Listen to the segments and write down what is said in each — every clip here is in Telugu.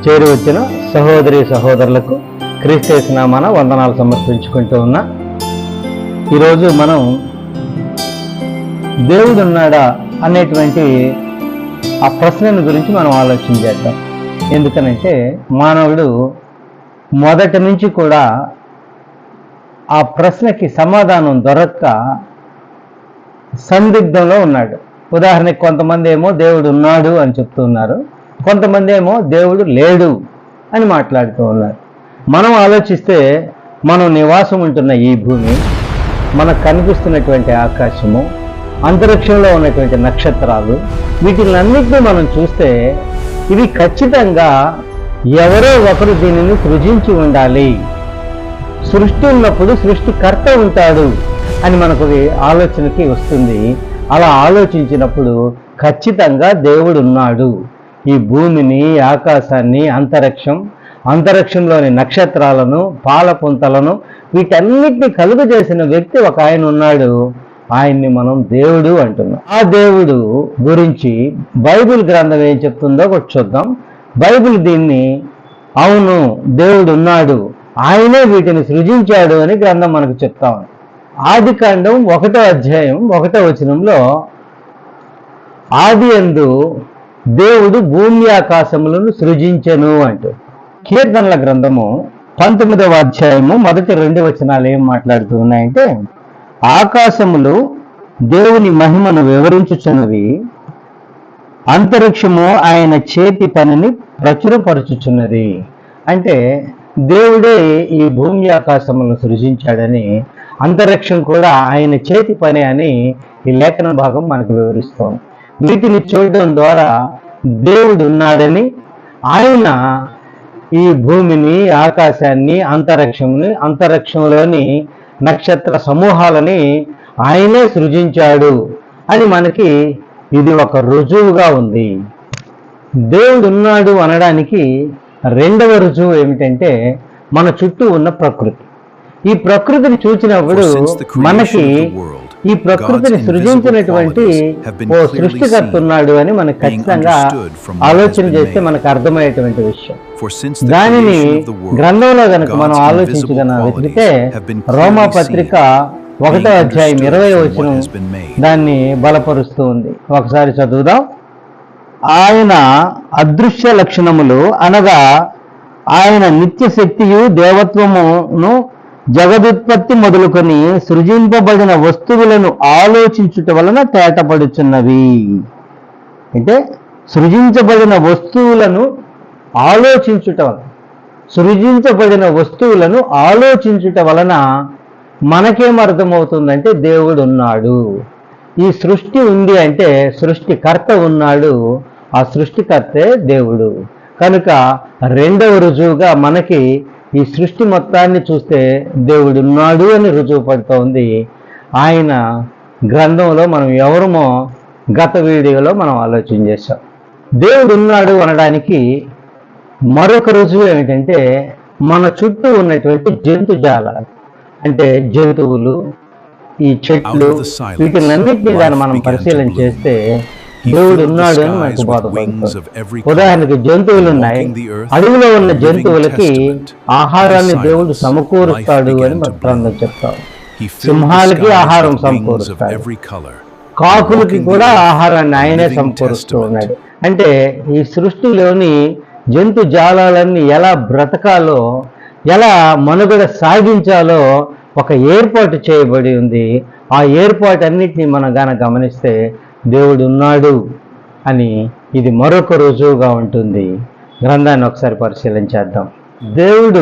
చేరి వచ్చిన సహోదరి సహోదరులకు క్రీస్తు నామాన వందనాలు సమర్పించుకుంటూ ఉన్నా. ఈరోజు మనం దేవుడు ఉన్నాడా అనేటువంటి ఆ ప్రశ్నను గురించి మనం ఆలోచన చేద్దాం. ఎందుకనంటే మానవుడు మొదటి నుంచి కూడా ఆ ప్రశ్నకి సమాధానం దొరక్క సందిగ్ధంలో ఉన్నాడు. ఉదాహరణకి కొంతమంది ఏమో దేవుడు ఉన్నాడు అని చెప్తున్నారు, కొంతమంది ఏమో దేవుడు లేడు అని మాట్లాడుతూ ఉన్నారు. మనం ఆలోచిస్తే మనం నివాసం ఉంటున్న ఈ భూమి, మనకు కనిపిస్తున్నటువంటి ఆకాశము, అంతరిక్షంలో ఉన్నటువంటి నక్షత్రాలు, వీటిలన్నింటినీ మనం చూస్తే ఇవి ఖచ్చితంగా ఎవరో ఒకరు దీనిని సృజించి ఉండాలి. సృష్టి ఉన్నప్పుడు సృష్టికర్త ఉంటాడు అని మనకు ఆలోచనకి వస్తుంది. అలా ఆలోచించినప్పుడు ఖచ్చితంగా దేవుడు ఉన్నాడు. ఈ భూమిని, ఆకాశాన్ని, అంతరిక్షంలోని నక్షత్రాలను, పాలపుంతలను, వీటన్నిటిని కలుగు చేసిన వ్యక్తి ఒక ఆయన ఉన్నాడు. ఆయన్ని మనం దేవుడు అంటున్నాం. ఆ దేవుడు గురించి బైబిల్ గ్రంథం ఏం చెప్తుందో ఒకటి చూద్దాం. బైబిల్ దీన్ని అవును దేవుడు ఉన్నాడు, ఆయనే వీటిని సృజించాడు అని గ్రంథం మనకు చెప్తా ఉంది. ఆదికాండం 1వ అధ్యాయం 1వ వచనంలో ఆదియందు దేవుడు భూమి ఆకాశములను సృజించెను అంటూ. కీర్తనల గ్రంథము 19వ అధ్యాయము 1-2 వచనాలు ఏం మాట్లాడుతూ ఉన్నాయంటే, ఆకాశములు దేవుని మహిమను వివరించుచున్నవి, అంతరిక్షము ఆయన చేతి పనిని ప్రచురపరచుచున్నది. అంటే దేవుడే ఈ భూమి ఆకాశములను సృజించాడని, అంతరిక్షం కూడా ఆయన చేతి పని అని ఈ లేఖన భాగం మనకు వివరిస్తోంది. వీటిని చూడడం ద్వారా దేవుడు ఉన్నాడని, ఆయన ఈ భూమిని, ఆకాశాన్ని, అంతరిక్షంలోని నక్షత్ర సమూహాలని ఆయనే సృజించాడు అని మనకి ఇది ఒక రుజువుగా ఉంది. దేవుడు ఉన్నాడు అనడానికి రెండవ రుజువు ఏమిటంటే మన చుట్టూ ఉన్న ప్రకృతి. ఈ ప్రకృతిని చూసినప్పుడు మనకి ఈ ప్రకృతిని సృజించినటువంటి ఓ సృష్టికర్త ఉన్నాడు అని మనకు ఖచ్చితంగా ఆలోచన చేస్తే మనకు అర్థమయ్యేటువంటి విషయం. దానిని గ్రంథంలో కనుక మనం ఆలోచించగలిగితే రోమా పత్రిక 1వ అధ్యాయం 20వ వచనం దాన్ని బలపరుస్తూ ఉంది. ఒకసారి చదువుదాం. ఆయన అదృశ్య లక్షణములు అనగా ఆయన నిత్య శక్తియు దేవత్వమును జగదుత్పత్తి మొదలుకొని సృజింపబడిన వస్తువులను ఆలోచించుట వలన తేటపడుచున్నవి. అంటే సృజించబడిన వస్తువులను ఆలోచించుట వలన మనకేం అర్థమవుతుందంటే దేవుడు ఉన్నాడు. ఈ సృష్టి ఉంది అంటే సృష్టికర్త ఉన్నాడు, ఆ సృష్టికర్తే దేవుడు. కనుక రెండవ రుజువుగా మనకి ఈ సృష్టి మొత్తాన్ని చూస్తే దేవుడు ఉన్నాడు అని రుజువు పడుతోంది. ఆయన గ్రంథంలో మనం ఎవరమో గత వీడియోలో మనం ఆలోచన చేశాం. దేవుడు ఉన్నాడు అనడానికి మరొక రుజువు ఏమిటంటే మన చుట్టూ ఉన్నటువంటి జంతుజాలాలు, అంటే జంతువులు, ఈ చెట్లు, వీటినన్నింటినీ దాన్ని మనం పరిశీలన చేస్తే దేవుడు ఉన్నాడు అని మనకు బోధపడుతుంది. ఉదాహరణకి జంతువులు ఉన్నాయి. అడవిలో ఉన్న జంతువులకి ఆహారాన్ని దేవుడు సమకూరుస్తాడు అని మన గ్రంథం చెప్తాం. సింహాలకి ఆహారం సమకూరుస్తాడు, కాకులకి కూడా ఆహారాన్ని ఆయనే సమకూరుస్తూ ఉన్నాడు. అంటే ఈ సృష్టిలోని జంతు జాలాలన్నీ ఎలా బ్రతకాలో, ఎలా మనుగడ సాగించాలో ఒక ఏర్పాటు చేయబడి ఉంది. ఆ ఏర్పాటు అన్నిటినీ మనం గమనిస్తే దేవుడు ఉన్నాడు అని ఇది మరొక రుజువుగా ఉంటుంది. గ్రంథాన్ని ఒకసారి పరిశీలన చేద్దాం. దేవుడు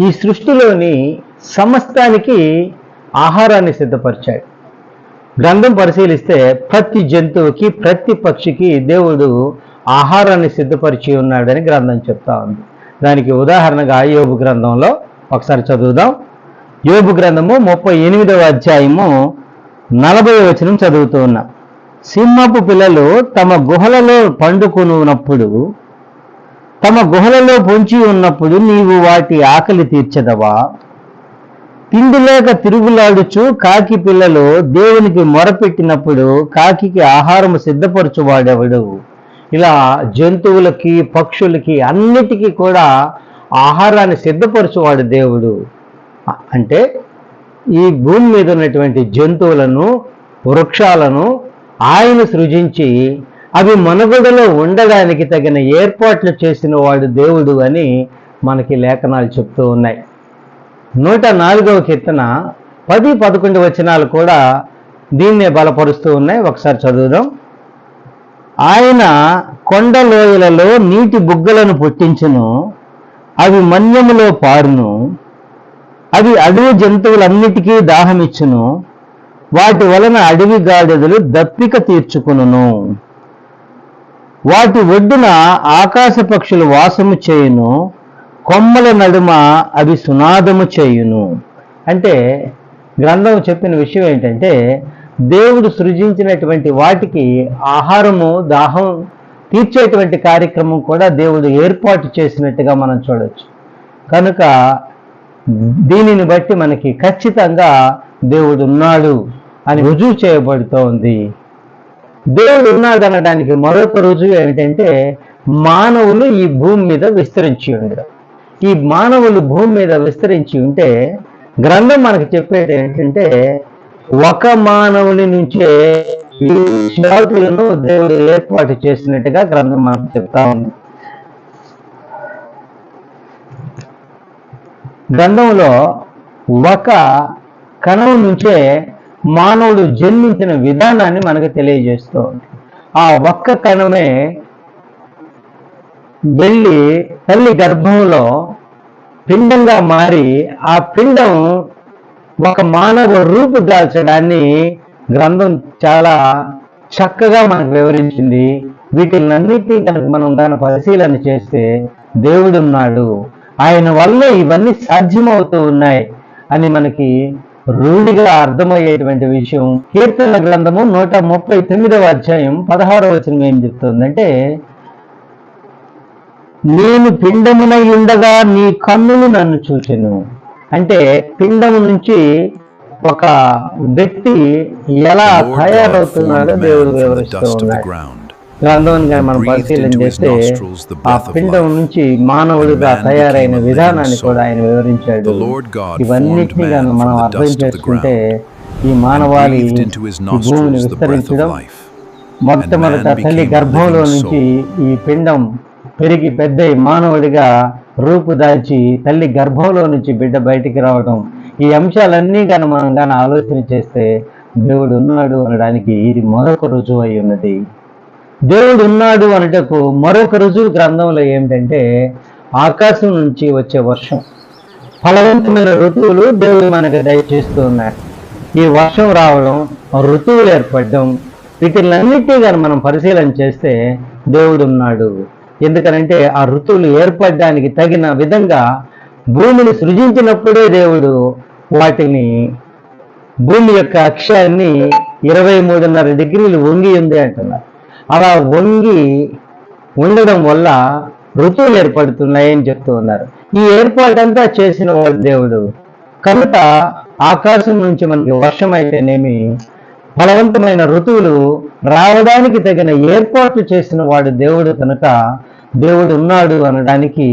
ఈ సృష్టిలోని సమస్తానికి ఆహారాన్ని సిద్ధపరిచాడు. గ్రంథం పరిశీలిస్తే ప్రతి జంతువుకి, ప్రతి పక్షికి దేవుడు ఆహారాన్ని సిద్ధపరిచి ఉన్నాడని గ్రంథం చెప్తా ఉంది. దానికి ఉదాహరణగా యోబు గ్రంథంలో ఒకసారి చదువుదాం. యోబు గ్రంథము 38వ అధ్యాయము 40వ వచనం చదువుతూ ఉన్నాం. సింహపు పిల్లలు తమ గుహలలో పండుకొనున్నప్పుడు, తమ గుహలలో పొంచి ఉన్నప్పుడు నీవు వాటి ఆకలి తీర్చదవా? తిండి లేక తిరుగులాడుచు కాకి పిల్లలు దేవునికి మొరపెట్టినప్పుడు కాకికి ఆహారము సిద్ధపరచువాడెవడు? ఇలా జంతువులకి, పక్షులకి అన్నిటికీ కూడా ఆహారాన్ని సిద్ధపరచువాడు దేవుడు. అంటే ఈ భూమి మీద ఉన్నటువంటి జంతువులను, వృక్షాలను ఆయన సృజించి అవి మనుగడలో ఉండడానికి తగిన ఏర్పాట్లు చేసిన వాడు దేవుడు అని మనకి లేఖనాలు చెప్తూ ఉన్నాయి. 104వ కీర్తన 10-11 వచనాలు కూడా దీన్నే బలపరుస్తూ ఉన్నాయి. ఒకసారి చదువుదాం. ఆయన కొండలోయలలో నీటి బుగ్గలను పుట్టించును, అవి మన్యములో పారును, అవి అడవి జంతువులన్నిటికీ దాహమిచ్చును, వాటి వలన అడవి గాడిదలు దప్పిక తీర్చుకును, వాటి ఒడ్డున ఆకాశ పక్షులు వాసము చేయును, కొమ్మల నడుమ అవి సునాదము చేయును. అంటే గ్రంథం చెప్పిన విషయం ఏంటంటే దేవుడు సృజించినటువంటి వాటికి ఆహారము, దాహం తీర్చేటువంటి కార్యక్రమం కూడా దేవుడు ఏర్పాటు చేసినట్టుగా మనం చూడవచ్చు. కనుక దీనిని బట్టి మనకి ఖచ్చితంగా దేవుడు ఉన్నాడు అని రుజువు చేయబడుతోంది. దేవుడు ఉన్నాడు అనడానికి మరొక రుజువు ఏమిటంటే మానవులు ఈ భూమి మీద విస్తరించి ఉండడం. ఈ మానవులు భూమి మీద విస్తరించి ఉంటే గ్రంథం మనకు చెప్పేది ఏంటంటే ఒక మానవుని నుంచే ఈ జాతులను దేవుడు ఏర్పాటు చేసినట్టుగా గ్రంథం మనకు చెప్తా ఉంది. గ్రంథంలో ఒక కణం నుంచే మానవుడు జన్మించిన విధానాన్ని మనకు తెలియజేస్తూ ఉంది. ఆ ఒక్క కణమే వెళ్ళి తల్లి గర్భంలో పిండంగా మారి ఆ పిండం ఒక మానవ రూపు దాల్చడాన్ని గ్రంథం చాలా చక్కగా మనకు వివరించింది. వీటినన్నిటినీ కనుక మనం పరిశీలన చేస్తే దేవుడున్నాడు, ఆయన వల్ల ఇవన్నీ సాధ్యమవుతూ ఉన్నాయి అని మనకి రూఢిగా అర్థమయ్యేటువంటి విషయం. కీర్తన గ్రంథము 139వ అధ్యాయం 16వ వచనం ఏం చెప్తుందంటే, నేను పిండమునై ఉండగా నీ కన్నులు నన్ను చూచెను. అంటే పిండము నుంచి ఒక వ్యక్తి ఎలా తయారవుతున్నాడో దేవుడు వివరిస్తూ ఉన్నాడు. గ్రంథంగా మనం పరిశీలన చేస్తే ఆ పిండం నుంచి మానవుడిగా తయారైన విధానాన్ని కూడా ఆయన వివరించాడు. ఇవన్నిటినీ మనం అర్థం చేసుకుంటే ఈ మానవాళి భూమిని విస్తరించడం, మొట్టమొదట తల్లి గర్భంలో నుంచి ఈ పిండం పెరిగి పెద్ద మానవుడిగా రూపుదాల్చి తల్లి గర్భంలో నుంచి బిడ్డ బయటికి రావడం, ఈ అంశాలన్నీ మనం ఆలోచన చేస్తే దేవుడు ఉన్నాడు అనడానికి ఇది మరొక రుజువు అయి ఉన్నది. దేవుడు ఉన్నాడు అనటకు మరొక రుజువు గ్రంథంలో ఏమిటంటే ఆకాశం నుంచి వచ్చే వర్షం, ఫలవంతమైన ఋతువులు దేవుడు మనకు దయచేస్తూ ఉన్నాడు. ఈ వర్షం రావడం, ఋతువులు ఏర్పడడం, వీటిలన్నిటినీ మనం పరిశీలన చేస్తే దేవుడు ఉన్నాడు. ఎందుకనంటే ఆ ఋతువులు ఏర్పడడానికి తగిన విధంగా భూమిని సృజించినప్పుడే దేవుడు వాటిని, భూమి యొక్క అక్షాన్ని 23.5 డిగ్రీలు వంగి ఉంది అంటున్నారు. అలా వంగి ఉండడం వల్ల ఋతువులు ఏర్పడుతున్నాయని చెప్తూ ఉన్నారు. ఈ ఏర్పాటంతా చేసిన వాడు దేవుడు. కనుక ఆకాశం నుంచి మనకి వర్షం అయితేనేమి, ఫలవంతమైన ఋతువులు రావడానికి తగిన ఏర్పాట్లు చేసిన వాడు దేవుడు. కనుక దేవుడు ఉన్నాడు అనడానికి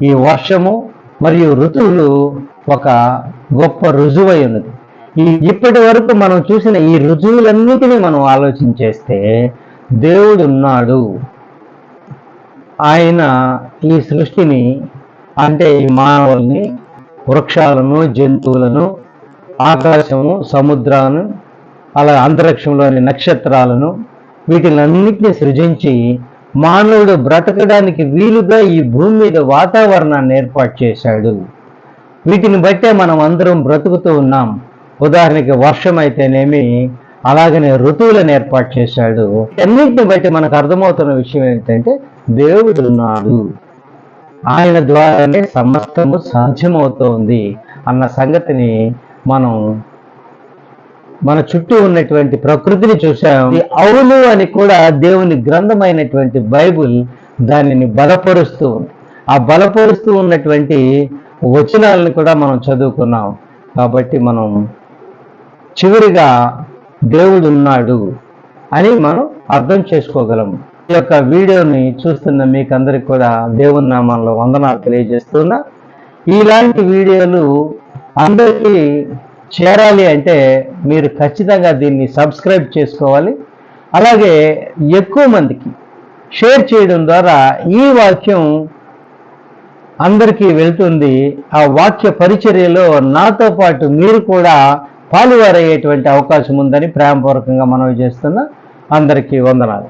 ఈ వర్షము మరియు ఋతువులు ఒక గొప్ప రుజువై ఉన్నది. ఇప్పటి వరకు మనం చూసిన ఈ రుజువులన్నిటినీ మనం ఆలోచన చేస్తే దేవుడు ఉన్నాడు. ఆయన ఈ సృష్టిని, అంటే ఈ మానవుల్ని, వృక్షాలను, జంతువులను, ఆకాశము, సముద్రాలను, అలా అంతరిక్షంలోని నక్షత్రాలను, వీటిలన్నిటినీ సృజించి మానవుడు బ్రతకడానికి వీలుగా ఈ భూమి మీద వాతావరణాన్ని ఏర్పాటు చేశాడు. వీటిని బట్టే మనం అందరం బ్రతుకుతూ ఉన్నాం. ఉదాహరణకి వర్షం అయితేనేమి, అలాగనే ఋతువులను ఏర్పాటు చేశాడు. అన్నింటిని బట్టి మనకు అర్థమవుతున్న విషయం ఏంటంటే దేవుడు ఉన్నాడు, ఆయన ద్వారానే సమస్తము సాధ్యమవుతోంది అన్న సంగతిని మనం మన చుట్టూ ఉన్నటువంటి ప్రకృతిని చూసాం. అవును అని కూడా దేవుని గ్రంథమైనటువంటి బైబిల్ దానిని బలపరుస్తూ ఉంది. ఆ బలపరుస్తూ ఉన్నటువంటి వచనాలను కూడా మనం చదువుకున్నాం. కాబట్టి మనం చివరిగా దేవుడు ఉన్నాడు అని మనం అర్థం చేసుకోగలం. ఈ యొక్క వీడియోని చూస్తున్న మీకు అందరికి కూడా దేవుని నామంలో వందనాలు తెలియజేస్తున్నా. ఇలాంటి వీడియోలు అందరికీ చేరాలి అంటే మీరు ఖచ్చితంగా దీన్ని సబ్స్క్రైబ్ చేసుకోవాలి. అలాగే ఎక్కువ మందికి షేర్ చేయడం ద్వారా ఈ వాక్యం అందరికీ వెళ్తుంది. ఆ వాక్య పరిచర్యలో నాతో పాటు మీరు కూడా పాలువారయ్యేటువంటి అవకాశం ఉందని ప్రేమపూర్వకంగా మనవి చేస్తున్నా. అందరికీ వందనాలు.